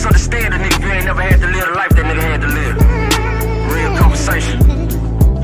Misunderstand a nigga if you ain't never had to live the life that nigga had to live. Real conversation.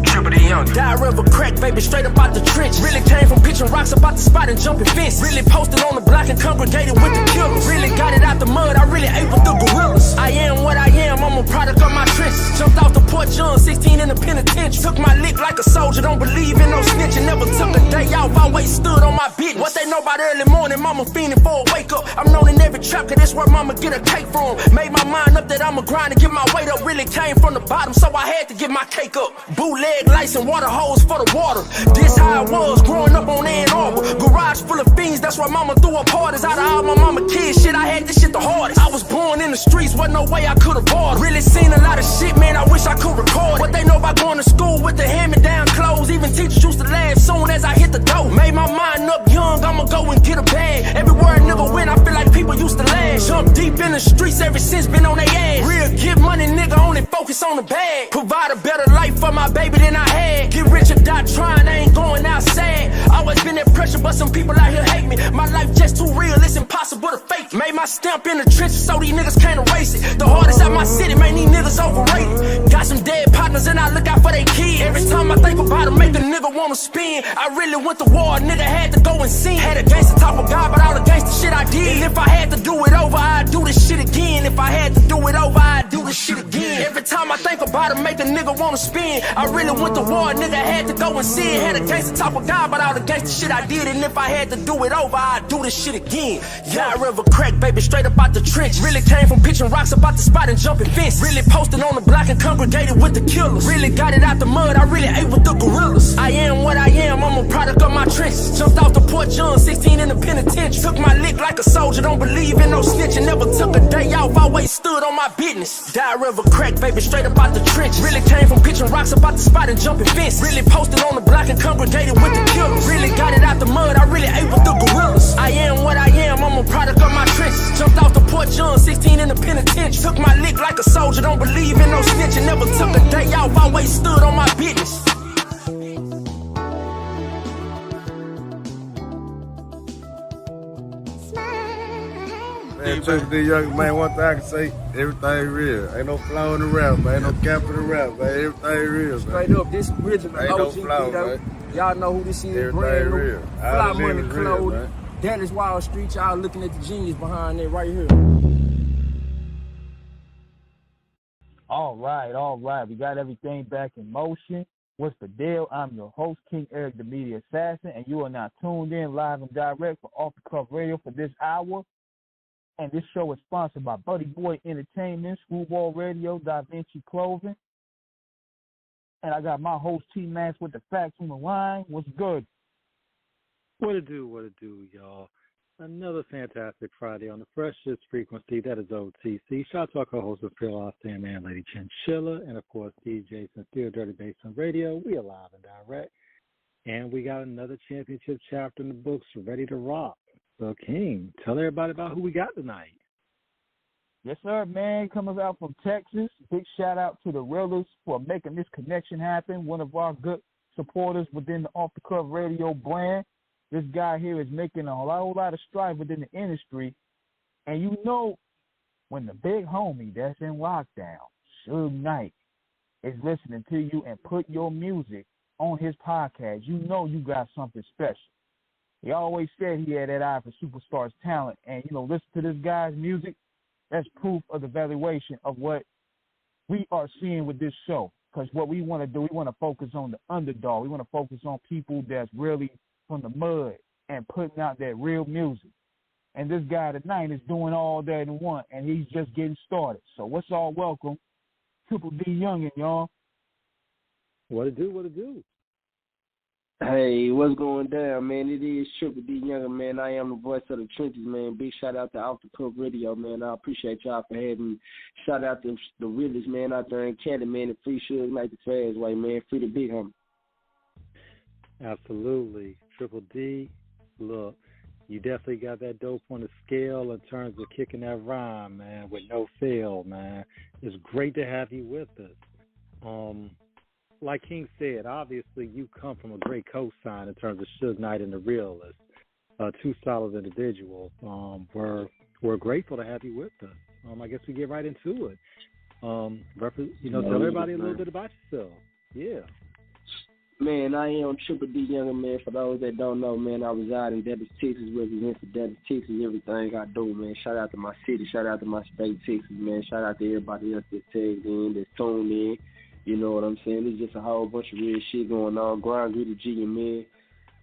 Triple D Yungin. Die river crack, baby, straight up out the trench. Really came from pitching rocks about the spot and jumping fence. Really posted on the block and congregated with the killers. Really got it out the mud, I really ate with the gorillas. I am what I am, I'm a product of my trenches. Jumped off the porch young, 16 in the penitentiary. Took my lick like a soldier, don't believe in no snitching. Never took a day off, always stood on my business. What they know about early morning, mama fiending for a wake up. I'm known in every trap, cause that's where mama get a cake from. Made my mind up that I'ma grind and get my weight up. Really came from the bottom, so I had to get my cake up. Bootleg lights and water hose for the water. This how it was growing up on Ann Arbor. Garage full of fiends, that's why mama threw up hardest. Out of all my mama kids, shit, I had this shit the hardest. I was born in the streets, wasn't no way I could afford. Really seen a lot of shit, man, I wish I could record. What they know about going to school with the hand-me-down clothes. Even teachers used to laugh soon as I hit the door. Made my mind up young, I'ma go and get a bag. Everywhere a nigga went, I feel like people used to laugh. Jump deep in the streets, ever since been on their ass. Real get money, nigga, only focus on the bag. Provide a better life for my baby than I had. Get rich or die trying, I ain't going outside. Always been that pressure, but some people out here hate me. My life just too real, it's impossible to fake. Made my stamp in the trenches so these niggas can't erase it. The hardest out my city, man, these niggas overrated. Got some dead partners and I look out for they kids. Every time I think about it, make a nigga wanna spin. I really went to war, nigga had to go and sin. Had a gangster talk of God, but all the gangster shit I did. And if I had to do it over, I'd do this shit again. If I had to do it over, I'd do this shit again. Every time I think about it, make a nigga wanna spin. I really went to war, nigga had to go and sin. Had a gangster talk of God, but all the gangster shit I did. And if I had to do it over, I'd do this shit again. Yeah, river crack, baby, straight up out the trench. Really came from pitching rocks about the spot and jumping fence. Really posted on the block and congregated with the killers. Really got it out the mud, I really ate with the gorillas. I am what I am, I'm a product of my trenches. Jumped off the porch young, 16 in the penitentiary. Took my lick like a soldier, don't believe in no snitching. Never took a day off, always stood on my business. Die river crack, baby, straight up out the trench. Really came from pitching rocks about the spot and jumping fence. Really posted on the block and congregated with the killers. Really got it out the mud, I really ate with the gorillas. I am what I am, I'm a product of my trenches. Jumped off the porch young, 16 in the penitentiary. Took my lick like a soldier, don't believe in no snitching. Never took a day off, always stood on my business. Man, Triple D Yungin, man, one thing I can say, everything real. Ain't no flaw in the rap, man. Ain't no cap in the rap, man. Everything real, man. Straight up, this original Ain't OG no flaw, man. Y'all know who this is. Everything Brand new, real. Fly All the Money niggas real, Clothes. man. That is Wild Street. Y'all looking at the genius behind it right here. All right. We got everything back in motion. What's the deal? I'm your host, King Eric, the Media Assassin, and you are now tuned in live and direct for Off the Cuff Radio for this hour. And this show is sponsored by Buddy Boy Entertainment, Screwball Radio, Da Vinci Clothing. And I got my host, T-Max, with the facts on the line. What's good? What it do, y'all? Another fantastic Friday on the freshest frequency. That is OTC. Shout out to our co-host of Phil Austin, man, Lady Chinchilla, and of course DJ Sincere Dirty Bass on Radio. We are live and direct, and we got another championship chapter in the books ready to rock. So King, tell everybody about who we got tonight. Yes, sir, man. Coming out from Texas. Big shout out to the Realers for making this connection happen. One of our good supporters within the Off the Cuff Radio brand. This guy here is making a whole lot of strife within the industry. And you know, when the big homie that's in lockdown, Suge Knight, is listening to you and put your music on his podcast, you know you got something special. He always said he had that eye for superstars' talent. And, you know, listen to this guy's music, that's proof of the valuation of what we are seeing with this show. Because what we want to do, we want to focus on the underdog. We want to focus on people that's really from the mud and putting out that real music. And this guy tonight is doing all that in one, and he's just getting started. So what's all welcome? Triple D Yungin, y'all. What it do? Hey, what's going down, man? It is Triple D Yungin, man. I am the voice of the trenches, man. Big shout out to Off the Cuff Radio, man. I appreciate y'all for having me. Shout out to the realest man out there in Cali, man. And free Suge like the fast way, man. Free the big homie. Absolutely. Triple D, look, you definitely got that dope on the scale in terms of kicking that rhyme, man, with no fail, man. It's great to have you with us. Like King said, obviously you come from a great cosign in terms of Suge Knight and the Realist, two solid individuals. We're grateful to have you with us. I guess we get right into it. Tell everybody a little bit about yourself. Yeah. Man, I am Triple D Yungin, man. For those that don't know, man, I reside in Dallas, Texas, represent for Dallas, Texas, everything I do, man. Shout out to my city, shout out to my state, Texas, man. Shout out to everybody else that's tagged in, that's tuned in. You know what I'm saying? There's just a whole bunch of real shit going on. Grind, gritty, G, and man.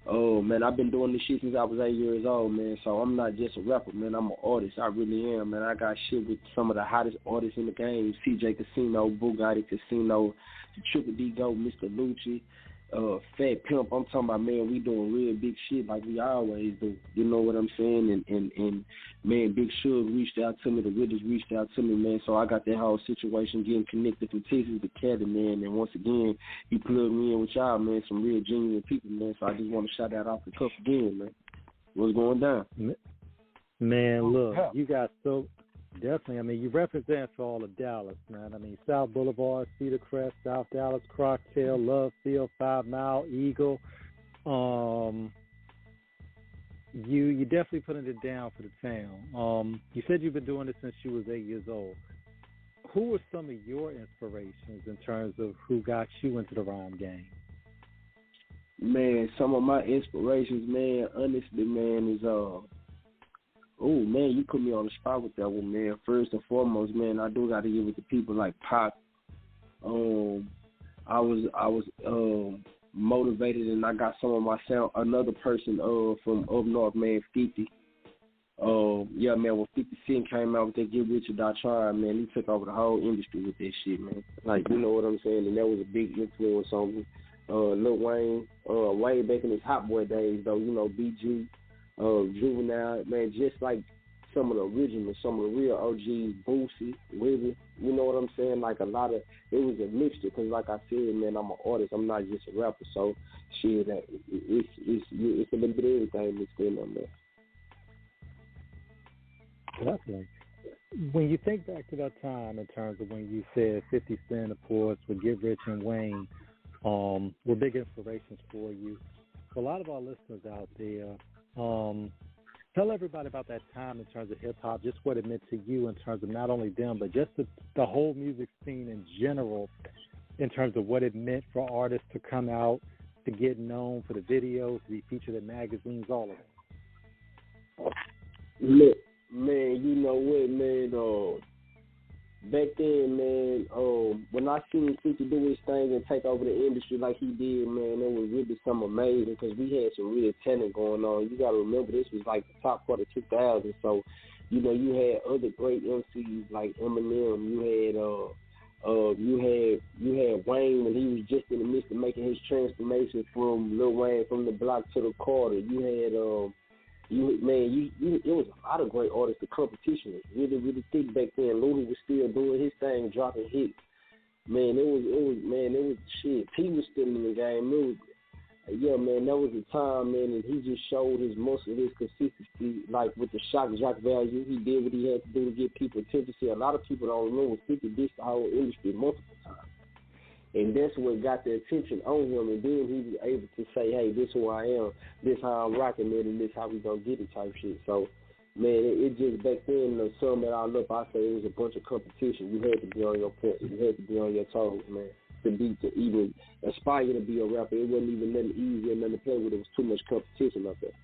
Oh, man, I've been doing this shit since I was 8 years old, man. So I'm not just a rapper, man. I'm an artist. I really am, man. I got shit with some of the hottest artists in the game. CJ Casino, Bugatti Casino, the Triple D Go, Mr. Lucci, Fat Pimp. I'm talking about, man, we doing real big shit like we always do. You know what I'm saying? And man, Big Suge reached out to me. The Ridders reached out to me, man. So I got that whole situation getting connected from Texas to Cali, man. And once again, he plugged me in with y'all, man. Some real genuine people, man. So I just want to shout that off the cuff again, man. What's going down? Man, look, you got so definitely. I mean, you represent for all of Dallas, man. I mean, South Boulevard, Cedar Crest, South Dallas, Crocktail, Love Field, 5 Mile, Eagle. You definitely putting it down for the town. You said you've been doing this since you was 8 years old. Who were some of your inspirations in terms of who got you into the rhyme game? Man, some of my inspirations, man, honestly, man, is oh man, you put me on the spot with that one, man. First and foremost, man, I do got to give it to people like Pac. I was motivated, and I got some of my sound. Another person from up north, man, 50. Yeah, man, when 50 Cent came out with that Get Rich or Die Trying, man, he took over the whole industry with that shit, man. Like, you know what I'm saying? And that was a big influence on me. Lil Wayne, way back in his Hot Boy days, though, you know, BG. Juvenile, man, just like some of the originals, some of the real OGs, Boosie, Wibby, you know what I'm saying? Like a lot of, it was a mixture, because like I said, man, I'm an artist, I'm not just a rapper, so shit, it's a little bit of everything mixed in there, man. Definitely. When you think back to that time in terms of when you said 50 Cent, of course, with Get Rich and Wayne, were big inspirations for you. For a lot of our listeners out there, tell everybody about that time in terms of hip-hop, just what it meant to you in terms of not only them, but just the whole music scene in general, in terms of what it meant for artists to come out, to get known, for the videos, to be featured in magazines, all of it. Look, man, you know what, man, back then, man, when I seen 50 do his thing and take over the industry like he did, man, it was really something amazing, because we had some real talent going on. You got to remember, this was like the top part of 2000, so, you know, you had other great MCs like Eminem. You had Wayne when he was just in the midst of making his transformation from Lil Wayne, from the block to the Carter. You had, it was a lot of great artists. The competition was really, really thick back then. Louis was still doing his thing, dropping hits. Man, it was shit. P was still in the game. That was the time, man, and he just showed his muscle, his consistency, like with the shock jock value. He did what he had to do to get people attention. See, a lot of people don't remember 50 dissed the whole industry multiple times. And that's what got the attention on him, and then he was able to say, hey, this is who I am, this how I'm rocking it, and this how we gonna get it type shit. So, man, it just back then, to sum it all up, I say it was a bunch of competition. You had to be on your point. You had to be on your toes, man, to even aspire to be a rapper. It wasn't even nothing easy or nothing to play with. It was too much competition out there.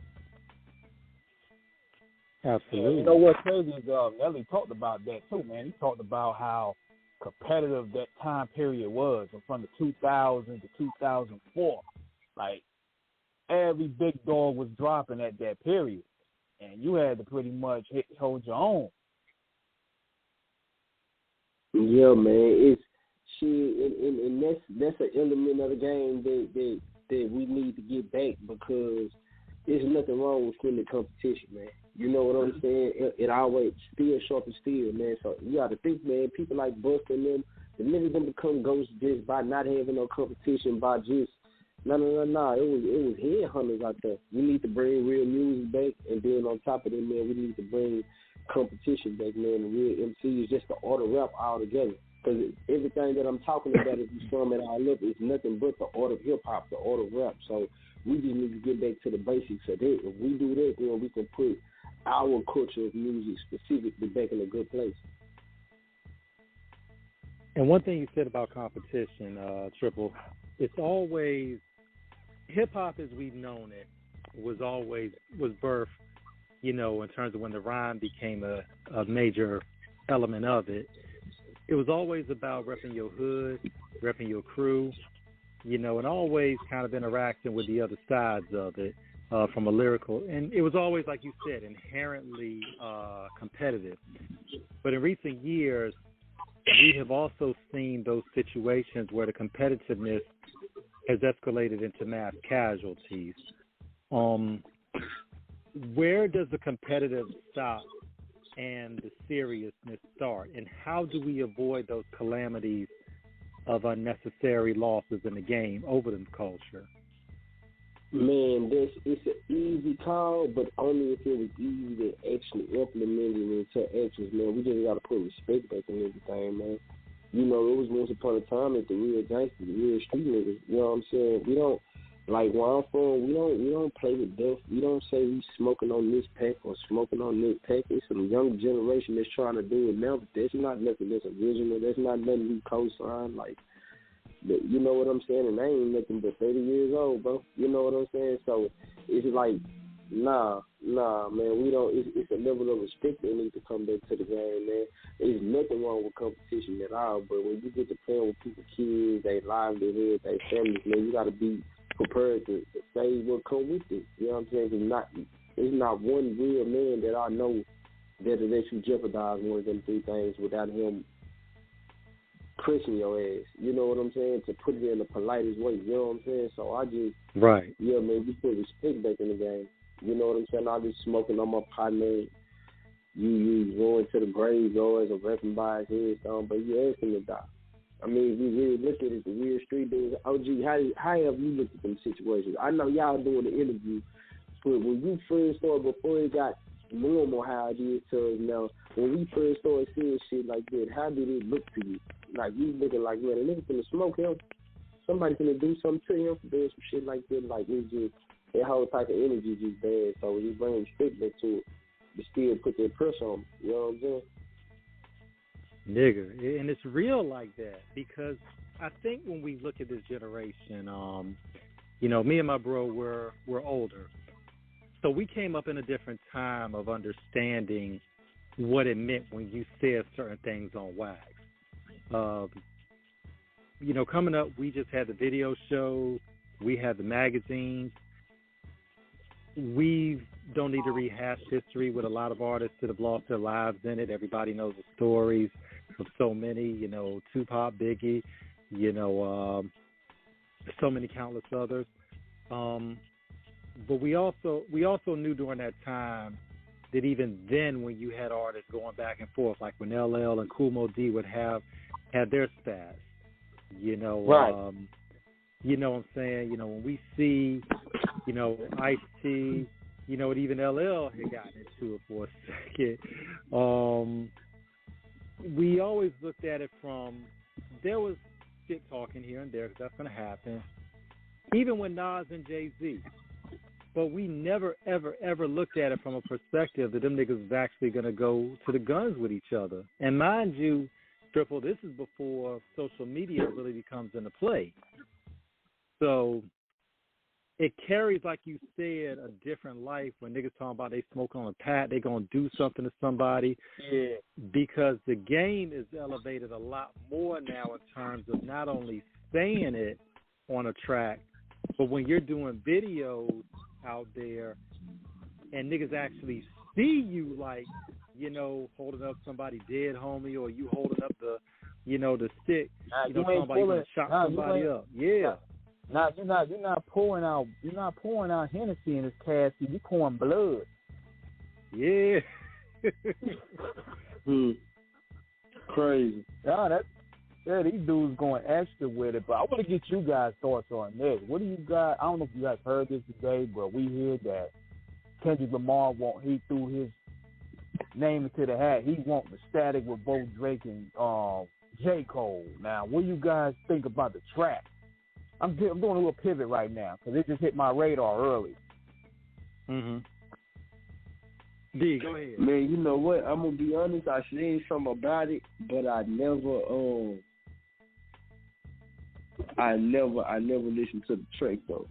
Absolutely. You know what's crazy is Nelly talked about that too, man. He talked about how competitive that time period was, from the 2000 to 2004. Like, every big dog was dropping at that period, and you had to pretty much hold your own. Yeah, man, it's shit, and that's an element of the game that that we need to get back because there's nothing wrong with friendly competition, man. You know what I'm saying? It always still sharp and steel, man. So you got to think, man, people like Busta and them, the niggas them become ghosts just by not having no competition, by just no. It was headhunters out there. We need to bring real music back, and then on top of that, man, we need to bring competition back, man. The real MC is just the art of rap all together. Because everything that I'm talking about, if you sum it all up, is nothing but the art of hip hop, the art of rap. So we just need to get back to the basics of that. If we do that, then we can put our culture of music specifically back in a good place. And one thing you said about competition, Triple, it's always hip-hop as we've known it was birthed, you know, in terms of when the rhyme became a major element of it. It was always about repping your hood, repping your crew, you know, and always kind of interacting with the other sides of it from a lyrical. And it was always, like you said, inherently competitive. But in recent years, we have also seen those situations where the competitiveness has escalated into mass casualties. Where does the competitive stop and the seriousness start? And how do we avoid those calamities of unnecessary losses in the game over the culture? Man, it's an easy call, but only if it was easy to actually implement it into actions, man. We just got to put respect back in everything, man. You know, it was once upon a time that the real gangsters, the real street niggas, you know what I'm saying? We don't, like where I'm from, we don't play with death. We don't say we smoking on this pack or smoking on this pack. It's some young generation that's trying to do it now, but that's not nothing that's original. That's not nothing we co-sign, like, you know what I'm saying? And I ain't nothing but 30 years old, bro. You know what I'm saying? So it's like, nah, man. We don't. It's a level of respect that needs to come back to the game, man. There's nothing wrong with competition at all, but when you get to playing with people's kids, they livelihood, they families, man, you got to be prepared to say what come with it. You know what I'm saying? It's not one real man that I know that'll let you jeopardize one of them three things without him pressing your ass, you know what I'm saying, to put it in the politest way, you know what I'm saying? So I just, right, yeah, man, we put respect back in the game, you know what I'm saying? I be smoking on my partner, you going to the graveyards or rapping by his headstone, but you ask him to die. I mean, if you really look at it, the real street dudes, OG, how have you looked at them situations? I know y'all doing the interview, but when you first started, before it got normal how it is to us now, when we first started seeing shit like that, how did it look to you? Like, you looking like, man, a nigga finna smoke him. Somebody finna do something to him for doing some shit like that. Like, it's just, that whole type of energy just bad. So you bring respect back to it, but still put that pressure on him. You know what I'm saying? Nigga, and it's real like that because I think when we look at this generation, you know, me and my bro we're older. So we came up in a different time of understanding what it meant when you said certain things on wax. You know, coming up, we just had the video shows, we had the magazines. We don't need to rehash history with a lot of artists that have lost their lives in it. Everybody knows the stories of so many, you know, Tupac, Biggie, you know, so many countless others. But we also knew during that time that even then when you had artists going back and forth, like when LL and Kool Moe Dee would had their spats, you know, right. You know what I'm saying? You know, when we see, you know, Ice-T, you know, and even LL had gotten into it for a second. We always looked at it from, there was shit talking here and there because that's going to happen. Even with Nas and Jay-Z. But we never, ever, ever looked at it from a perspective that them niggas was actually going to go to the guns with each other. And mind you, Triple, this is before social media really becomes into play. So it carries, like you said, a different life when niggas talking about they smoke on a pat, they going to do something to somebody. Yeah. Because the game is elevated a lot more now in terms of not only saying it on a track, but when you're doing videos out there and niggas actually see you, like, you know, holding up somebody dead homie, or you holding up the, you know, the stick, you know, talking about you gonna chop somebody up. Yeah. You're not pouring out Hennessy in his casket. You pouring blood. Yeah. Crazy. These dudes going extra with it. But I want to get you guys' thoughts on this. What do you guys? I don't know if you guys heard this today, but we hear that Kendrick Lamar he threw his name into the hat. He wants the static with both Drake and J. Cole. Now, what do you guys think about the track? I'm doing a little pivot right now because it just hit my radar early. D, go ahead. Man, you know what? I'm gonna be honest. I seen something about it, but I never listened to the track though.